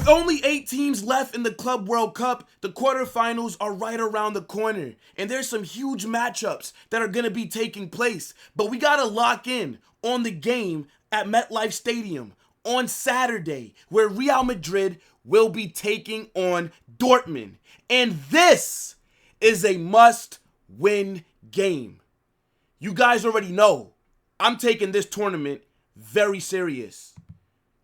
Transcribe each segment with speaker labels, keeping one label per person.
Speaker 1: With only 8 teams left in the Club World Cup, the quarterfinals are right around the corner. And there's some huge matchups that are going to be taking place. But we got to lock in on the game at MetLife Stadium on Saturday, where Real Madrid will be taking on Dortmund. And this is a must-win game. You guys already know I'm taking this tournament very serious.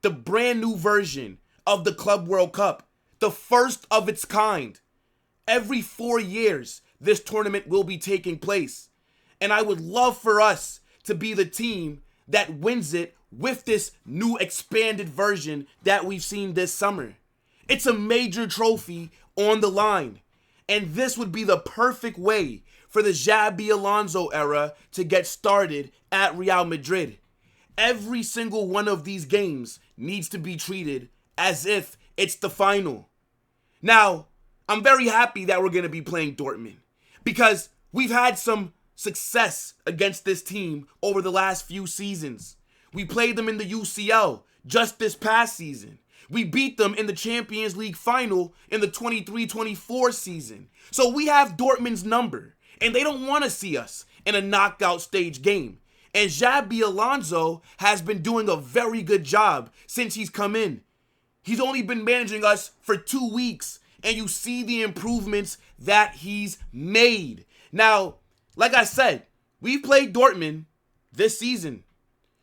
Speaker 1: The brand new version of the Club World Cup, the first of its kind. Every 4 years, this tournament will be taking place. And I would love for us to be the team that wins it with this new expanded version that we've seen this summer. It's a major trophy on the line. And this would be the perfect way for the Xabi Alonso era to get started at Real Madrid. Every single one of these games needs to be treated as if it's the final. Now, I'm very happy that we're going to be playing Dortmund because we've had some success against this team over the last few seasons. We played them in the UCL just this past season. We beat them in the Champions League final in the 23-24 season. So we have Dortmund's number, and they don't want to see us in a knockout stage game. And Xabi Alonso has been doing a very good job since he's come in. He's only been managing us for 2 weeks, and you see the improvements that he's made. Now, like I said, we've played Dortmund this season.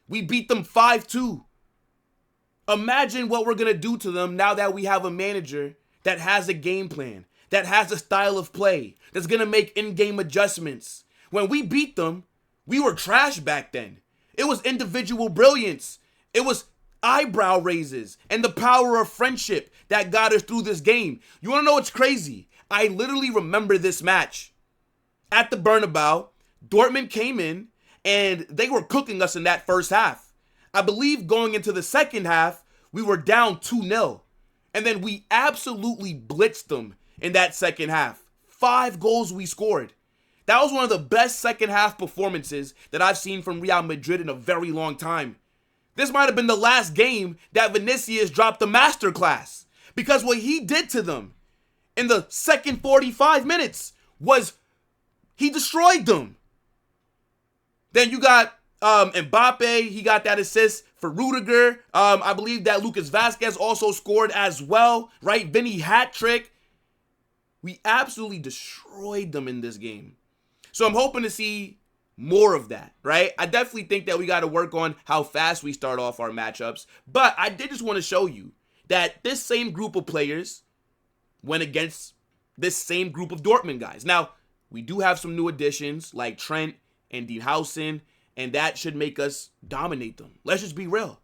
Speaker 1: We beat them 5-2. Imagine what we're going to do to them now that we have a manager that has a game plan, that has a style of play, that's going to make in-game adjustments. When we beat them, we were trash back then. It was individual brilliance. It was eyebrow raises and the power of friendship that got us through this game. You want to know what's crazy? I literally remember this match. At the Bernabeu, Dortmund came in and they were cooking us in that first half. I believe going into the second half, we were down 2-0. And then we absolutely blitzed them in that second half. 5 goals we scored. That was one of the best second half performances that I've seen from Real Madrid in a very long time. This might have been the last game that Vinicius dropped the masterclass, because what he did to them in the second 45 minutes was he destroyed them. Then you got Mbappe, he got that assist for Rudiger. I believe that Lucas Vazquez also scored as well, right? Vinny hat trick. We absolutely destroyed them in this game. So I'm hoping to see more of that, right? I definitely think that we got to work on how fast we start off our matchups. But I did just want to show you that this same group of players went against this same group of Dortmund guys. Now, we do have some new additions like Trent and Dean Howson, and that should make us dominate them. Let's just be real.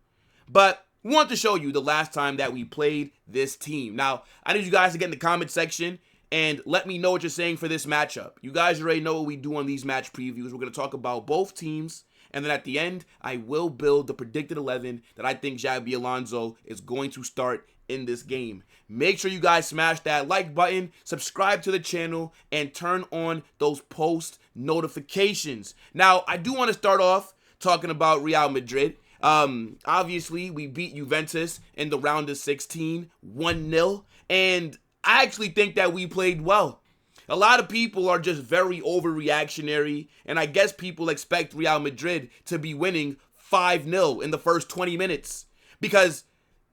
Speaker 1: But we want to show you the last time that we played this team. Now, I need you guys to get in the comment section and let me know what you're saying for this matchup. You guys already know what we do on these match previews. We're going to talk about both teams. And then at the end, I will build the predicted 11 that I think Xabi Alonso is going to start in this game. Make sure you guys smash that like button, subscribe to the channel, and turn on those post notifications. Now, I do want to start off talking about Real Madrid. Obviously, we beat Juventus in the round of 16, 1-0. And I actually think that we played well. A lot of people are just very overreactionary, and I guess people expect Real Madrid to be winning 5-0 in the first 20 minutes. Because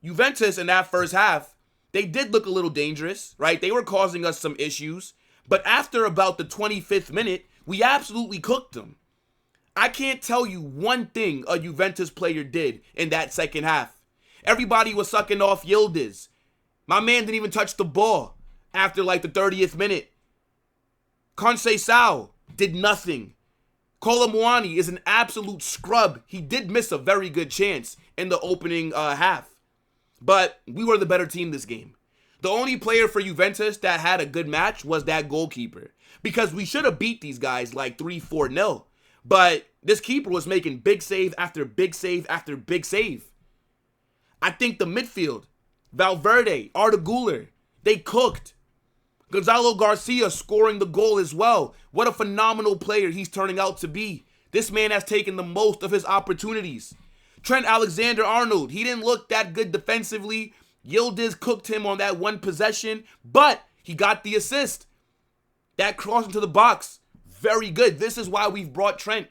Speaker 1: Juventus in that first half, they did look a little dangerous, right? They were causing us some issues. But after about the 25th minute, we absolutely cooked them. I can't tell you one thing a Juventus player did in that second half. Everybody was sucking off Yildiz. My man didn't even touch the ball after like the 30th minute. Conceição did nothing. Colomwani is an absolute scrub. He did miss a very good chance in the opening half. But we were the better team this game. The only player for Juventus that had a good match was that goalkeeper. Because we should have beat these guys like 3-4-0. But this keeper was making big save after big save after big save. I think the midfield, Valverde, Arda Güler, they cooked. Gonzalo García scoring the goal as well. What a phenomenal player he's turning out to be. This man has taken the most of his opportunities. Trent Alexander-Arnold, he didn't look that good defensively, Yildiz cooked him on that one possession, but he got the assist. That cross into the box, very good. This is why we've brought Trent.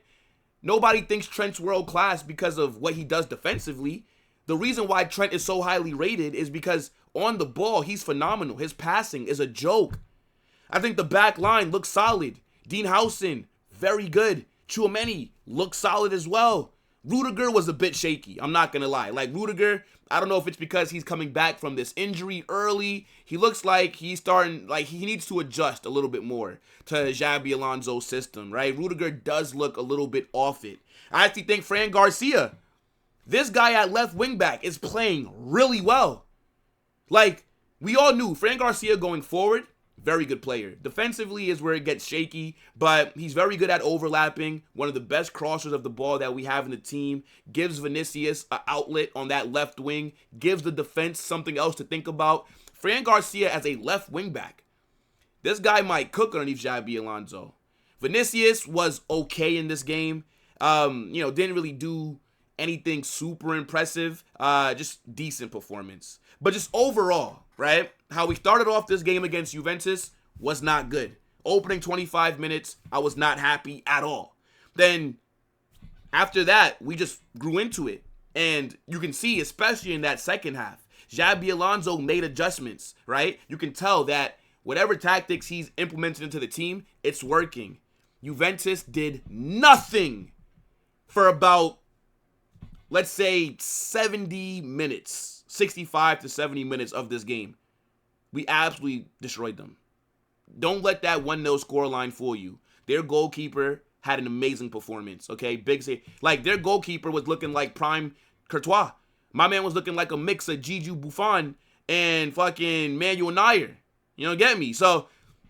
Speaker 1: Nobody thinks Trent's world class because of what he does defensively. The reason why Trent is so highly rated is because on the ball, he's phenomenal. His passing is a joke. I think the back line looks solid. Dean Howson, very good. Tchouameni looks solid as well. Rudiger was a bit shaky, I'm not going to lie. Like, Rudiger, I don't know if it's because he's coming back from this injury early. He looks like he's starting, like, he needs to adjust a little bit more to Xabi Alonso's system, right? Rudiger does look a little bit off it. I actually think Fran Garcia, this guy at left wing back, is playing really well. Like, we all knew Fran Garcia going forward, very good player. Defensively is where it gets shaky, but he's very good at overlapping. One of the best crossers of the ball that we have in the team. Gives Vinicius an outlet on that left wing. Gives the defense something else to think about. Fran Garcia as a left wing back. This guy might cook underneath Xabi Alonso. Vinicius was okay in this game. Didn't really do anything super impressive. Just decent performance. But just overall, right? How we started off this game against Juventus was not good. Opening 25 minutes, I was not happy at all. Then, after that, we just grew into it. And you can see, especially in that second half, Xabi Alonso made adjustments, right? You can tell that whatever tactics he's implemented into the team, it's working. Juventus did nothing for about, let's say, 70 minutes, 65 to 70 minutes of this game. We absolutely destroyed them. Don't let that 1-0 scoreline fool you. Their goalkeeper had an amazing performance, okay? Big save. Like, their goalkeeper was looking like prime Courtois. My man was looking like a mix of Gigi Buffon and fucking Manuel Neuer. You know, get me? So,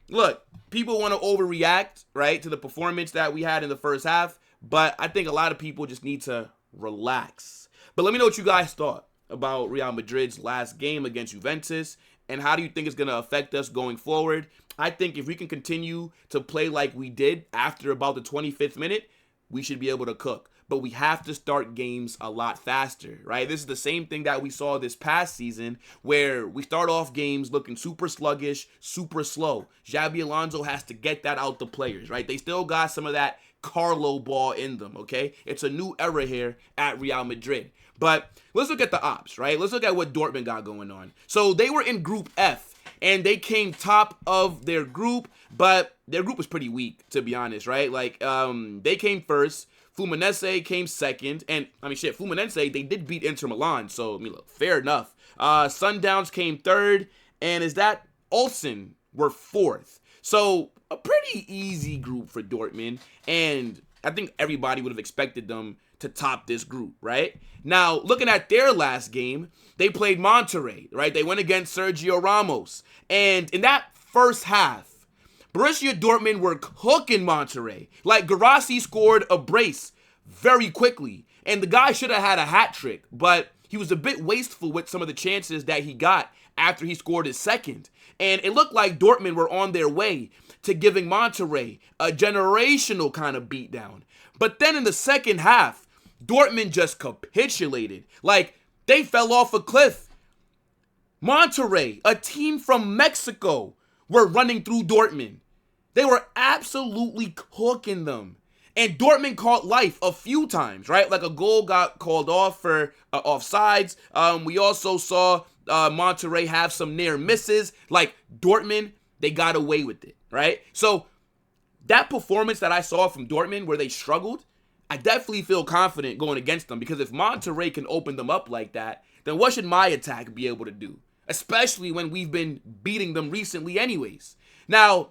Speaker 1: look, people want to overreact, right, to the performance that we had in the first half, but I think a lot of people just need to relax. But let me know what you guys thought about Real Madrid's last game against Juventus, and how do you think it's going to affect us going forward? I think if we can continue to play like we did after about the 25th minute, we should be able to cook. But we have to start games a lot faster, right? This is the same thing that we saw this past season, where we start off games looking super sluggish, super slow. Xabi Alonso has to get that out the players, right? They still got some of that Carlo ball in them, okay? It's a new era here at Real Madrid. But let's look at the ops, right? Let's look at what Dortmund got going on. So they were in Group F, and they came top of their group, but their group was pretty weak, to be honest, right? Like, they came first. Fluminense came second. And, Fluminense, they did beat Inter Milan, so, look, fair enough. Sundowns came third, and Ulsan were fourth. So, a pretty easy group for Dortmund, and I think everybody would have expected them to top this group, right? Now, looking at their last game, they played Monterrey, right? They went against Sergio Ramos. And in that first half, Borussia Dortmund were cooking Monterrey. Like, Guirassy scored a brace very quickly. And the guy should have had a hat trick, but he was a bit wasteful with some of the chances that he got after he scored his second. And it looked like Dortmund were on their way to giving Monterrey a generational kind of beatdown. But then in the second half, Dortmund just capitulated. Like, they fell off a cliff. Monterrey, a team from Mexico, were running through Dortmund. They were absolutely cooking them. And Dortmund caught life a few times, right? Like, a goal got called off for offsides. We also saw Monterrey have some near misses. Like, Dortmund, they got away with it, right? So, that performance that I saw from Dortmund where they struggled, I definitely feel confident going against them, because if Monterrey can open them up like that, then what should my attack be able to do? Especially when we've been beating them recently anyways. Now,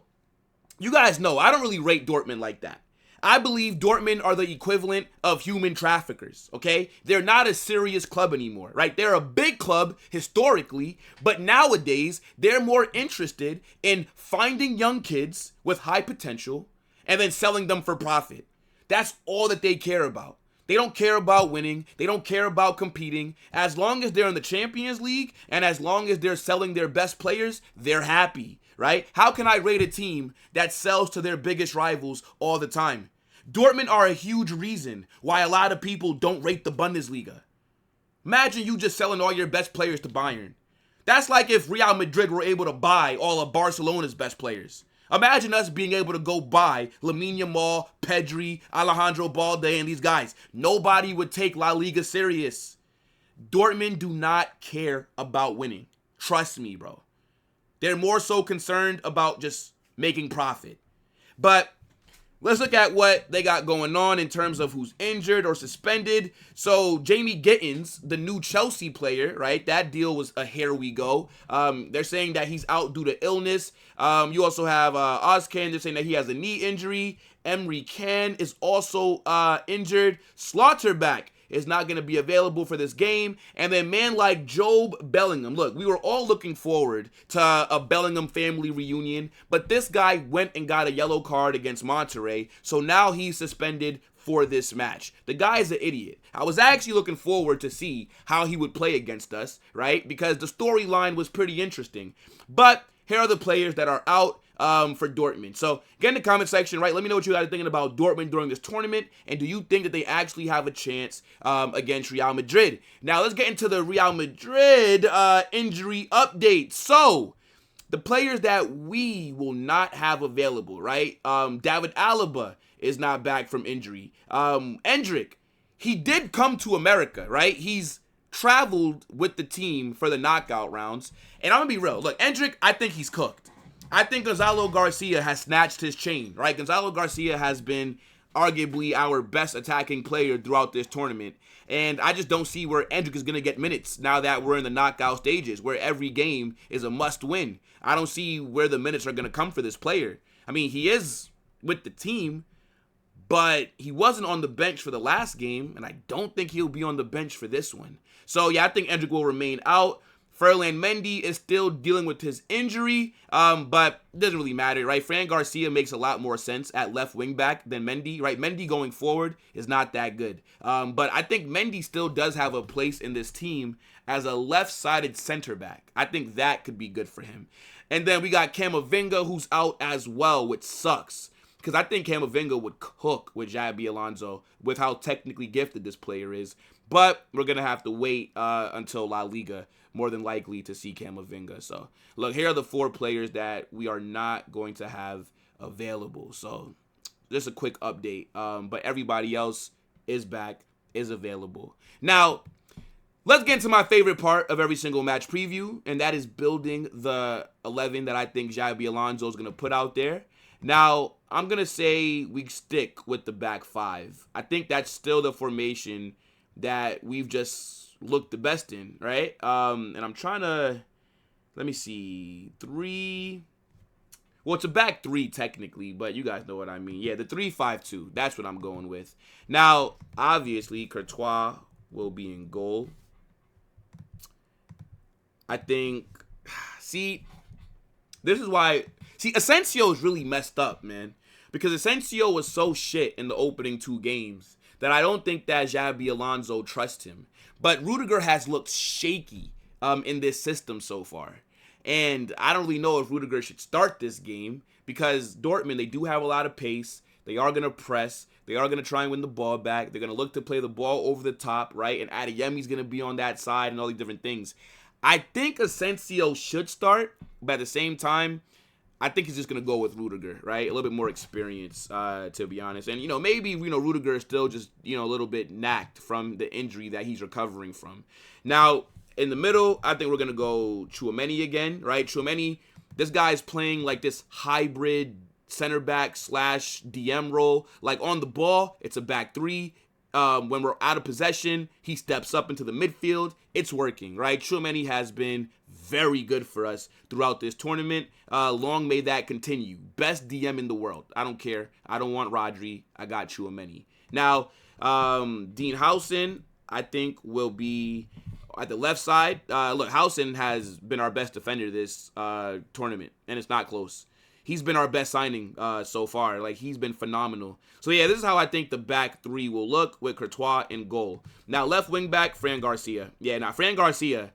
Speaker 1: you guys know, I don't really rate Dortmund like that. I believe Dortmund are the equivalent of human traffickers, okay? They're not a serious club anymore, right? They're a big club historically, but nowadays, they're more interested in finding young kids with high potential and then selling them for profit. That's all that they care about. They don't care about winning. They don't care about competing. As long as they're in the Champions League and as long as they're selling their best players, they're happy, right? How can I rate a team that sells to their biggest rivals all the time? Dortmund are a huge reason why a lot of people don't rate the Bundesliga. Imagine you just selling all your best players to Bayern. That's like if Real Madrid were able to buy all of Barcelona's best players. Imagine us being able to go buy Lamine Yamal, Pedri, Alejandro Balde, and these guys. Nobody would take La Liga serious. Dortmund do not care about winning. Trust me, bro. They're more so concerned about just making profit. But let's look at what they got going on in terms of who's injured or suspended. So Jamie Gittins, the new Chelsea player, right? That deal was a here we go. They're saying that he's out due to illness. You also have Ozcan. They're saying that he has a knee injury. Emre Can is also injured. Slaughterback is not going to be available for this game. And then man like Job Bellingham. Look, we were all looking forward to a Bellingham family reunion, but this guy went and got a yellow card against Monterrey, so now he's suspended for this match. The guy is an idiot. I was actually looking forward to see how he would play against us, right? Because the storyline was pretty interesting. But here are the players that are out for Dortmund. So get in the comment section, right? Let me know what you guys are thinking about Dortmund during this tournament, and do you think that they actually have a chance against Real Madrid? Now let's get into the Real Madrid injury update. So the players that we will not have available, right? David Alaba is not back from injury. Endrick, he did come to America, right? He's traveled with the team for the knockout rounds. And I'm gonna be real. Look, Endrick, I think he's cooked. I think Gonzalo García has snatched his chain, right? Gonzalo García has been arguably our best attacking player throughout this tournament. And I just don't see where Endrick is going to get minutes now that we're in the knockout stages, where every game is a must win. I don't see where the minutes are going to come for this player. I mean, he is with the team, but he wasn't on the bench for the last game, and I don't think he'll be on the bench for this one. So, yeah, I think Endrick will remain out. Ferland Mendy is still dealing with his injury, but it doesn't really matter, right? Fran Garcia makes a lot more sense at left wing back than Mendy, right? Mendy going forward is not that good. But I think Mendy still does have a place in this team as a left-sided center back. I think that could be good for him. And then we got Camavinga, who's out as well, which sucks. Because I think Camavinga would cook with Xabi Alonso with how technically gifted this player is. But we're going to have to wait until La Liga, more than likely, to see Camavinga. So, look, here are the 4 players that we are not going to have available. So, just a quick update. But everybody else is back, is available. Now, let's get into my favorite part of every single match preview, and that is building the 11 that I think Xabi Alonso is going to put out there. Now, I'm going to say we stick with the back 5. I think that's still the formation that we've just looked the best in, right? And I'm trying to, let me see, 3. Well, it's a back 3 technically, but you guys know what I mean. Yeah, the 3-5-2. That's what I'm going with. Now, obviously, Courtois will be in goal. I think, this is why, Asensio is really messed up, man. Because Asensio was so shit in the opening 2 games that I don't think that Xabi Alonso trusts him. But Rudiger has looked shaky in this system so far. And I don't really know if Rudiger should start this game because Dortmund, they do have a lot of pace. They are going to press. They are going to try and win the ball back. They're going to look to play the ball over the top, right? And Adeyemi's going to be on that side and all these different things. I think Asensio should start, but at the same time, I think he's just going to go with Rudiger, right? A little bit more experience, to be honest. And, maybe, Rudiger is still just, a little bit knacked from the injury that he's recovering from. Now, in the middle, I think we're going to go Tchouaméni again, right? Tchouaméni, this guy's playing like this hybrid center back / DM role. Like on the ball, it's a back 3. When we're out of possession, he steps up into the midfield. It's working, right? Tchouaméni has been very good for us throughout this tournament. Long may that continue. Best DM in the world. I don't care. I don't want Rodri. I got Tchouaméni. Now, Dean Howson, I think, will be at the left side. Look, Howson has been our best defender this tournament, and it's not close. He's been our best signing so far. Like, he's been phenomenal. So, yeah, this is how I think the back 3 will look with Courtois in goal. Now, left wing back, Fran Garcia. Yeah, now, Fran Garcia,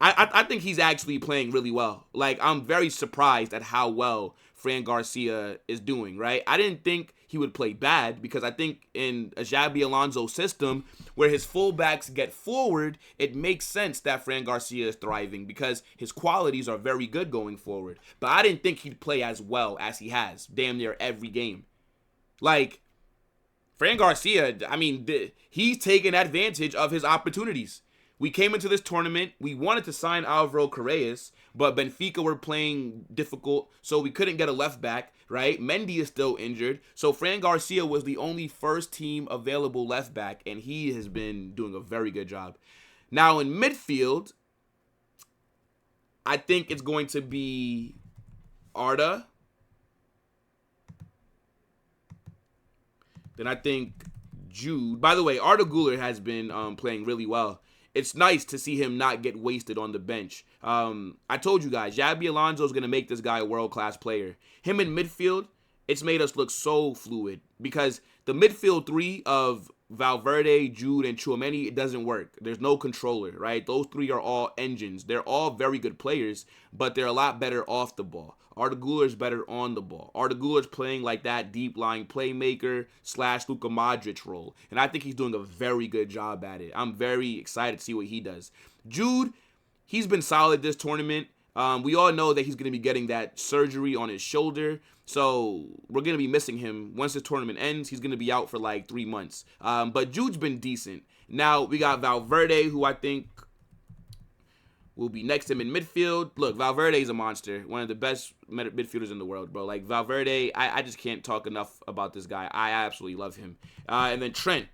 Speaker 1: I think he's actually playing really well. Like, I'm very surprised at how well Fran Garcia is doing, right? I didn't think he would play bad, because I think in a Xabi Alonso system where his fullbacks get forward, it makes sense that Fran Garcia is thriving because his qualities are very good going forward. But I didn't think he'd play as well as he has damn near every game. Like, Fran Garcia, I mean, he's taken advantage of his opportunities. We came into this tournament, we wanted to sign Álvaro Carreras, but Benfica were playing difficult, so we couldn't get a left back, right? Mendy is still injured, so Fran Garcia was the only first team available left back, and he has been doing a very good job. Now in midfield, I think it's going to be Arda. Then I think Jude. By the way, Arda Güler has been playing really well. It's nice to see him not get wasted on the bench. I told you guys, Xabi Alonso is going to make this guy a world-class player. Him in midfield, it's made us look so fluid because the midfield three of Valverde, Jude, and Tchouaméni, it doesn't work. There's no controller, right? Those three are all engines. They're all very good players, but they're a lot better off the ball. Arda Güler's better on the ball. Arda Güler's playing like that deep-lying playmaker / Luka Modric role, and I think he's doing a very good job at it. I'm very excited to see what he does. Jude, he's been solid this tournament. We all know that he's going to be getting that surgery on his shoulder, so we're going to be missing him. Once the tournament ends, he's going to be out for like 3 months. But Jude's been decent. Now, we got Valverde, who I think will be next to him in midfield. Look, Valverde is a monster. One of the best midfielders in the world, bro. Like, Valverde, I just can't talk enough about this guy. I absolutely love him. And then Trent.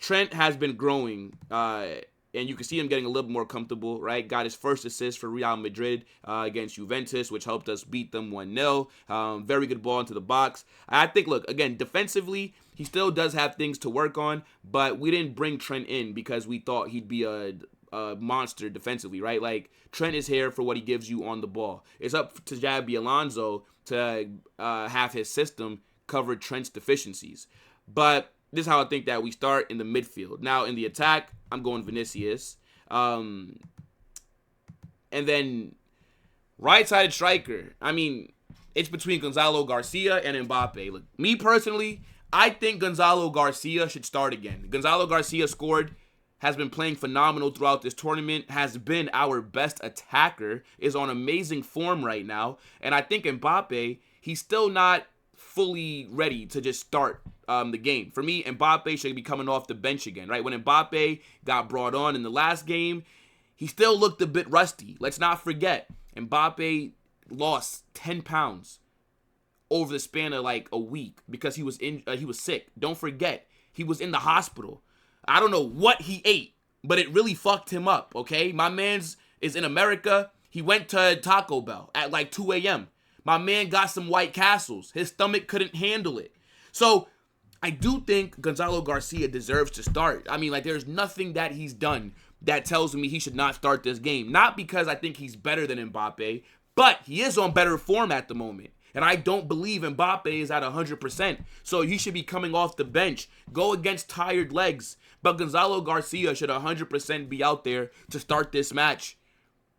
Speaker 1: Trent has been growing, and you can see him getting a little more comfortable, right? Got his first assist for Real Madrid against Juventus, which helped us beat them 1-0. Very good ball into the box. I think, look, again, defensively, he still does have things to work on, but we didn't bring Trent in because we thought he'd be a monster defensively, right? Like, Trent is here for what he gives you on the ball. It's up to Xabi Alonso to have his system cover Trent's deficiencies. But this is how I think that we start in the midfield. Now, in the attack, I'm going Vinicius. And then right-sided striker. I mean, it's between Gonzalo Garcia and Mbappe. Look, me personally, I think Gonzalo Garcia should start again. Gonzalo Garcia scored, has been playing phenomenal throughout this tournament, has been our best attacker, is on amazing form right now. And I think Mbappe, he's still not fully ready to just start the game. For me, Mbappe should be coming off the bench again, right? When Mbappe got brought on in the last game, he still looked a bit rusty. Let's not forget, Mbappe lost 10 pounds over the span of like a week because he was sick. Don't forget, he was in the hospital. I don't know what he ate, but it really fucked him up, okay? My man's is in America. He went to Taco Bell at like 2 a.m. My man got some White Castles. His stomach couldn't handle it. So I do think Gonzalo Garcia deserves to start. I mean, like, there's nothing that he's done that tells me he should not start this game. Not because I think he's better than Mbappe, but he is on better form at the moment. And I don't believe Mbappe is at 100%. So he should be coming off the bench. Go against tired legs. But Gonzalo Garcia should 100% be out there to start this match.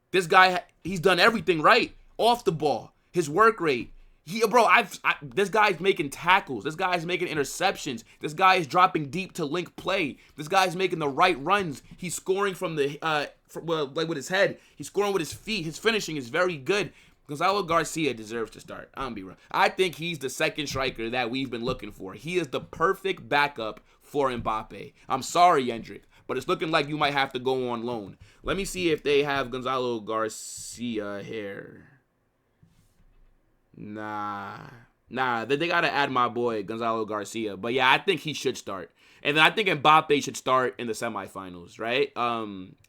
Speaker 1: This guy, he's done everything right. Off the ball. His work rate. This guy's making tackles. This guy's making interceptions. This guy is dropping deep to link play. This guy's making the right runs. He's scoring from the, with his head. He's scoring with his feet. His finishing is very good. Gonzalo Garcia deserves to start. I'm gonna be real. I think he's the second striker that we've been looking for. He is the perfect backup for Mbappe. I'm sorry, Hendrik, but it's looking like you might have to go on loan. Let me see if they have Gonzalo Garcia here. Nah, they got to add my boy Gonzalo Garcia. But yeah, I think he should start. And then I think Mbappe should start in the semifinals, right?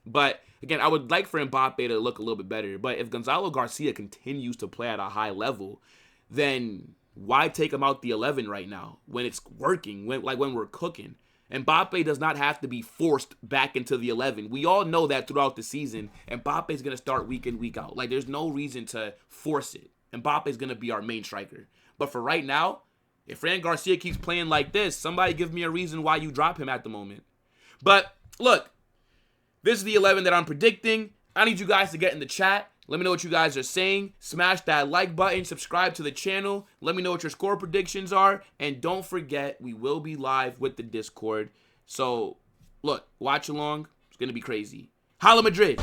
Speaker 1: But again, I would like for Mbappe to look a little bit better. But if Gonzalo Garcia continues to play at a high level, then why take him out the 11 right now when it's working, when we're cooking? Mbappe does not have to be forced back into the 11. We all know that throughout the season, Mbappe is going to start week in, week out. Like, there's no reason to force it. Mbappe is going to be our main striker. But for right now, if Fran Garcia keeps playing like this, somebody give me a reason why you drop him at the moment. But look, this is the 11 that I'm predicting. I need you guys to get in the chat. Let me know what you guys are saying. Smash that like button. Subscribe to the channel. Let me know what your score predictions are. And don't forget, we will be live with the Discord. So, look, watch along. It's going to be crazy. Holla Madrid.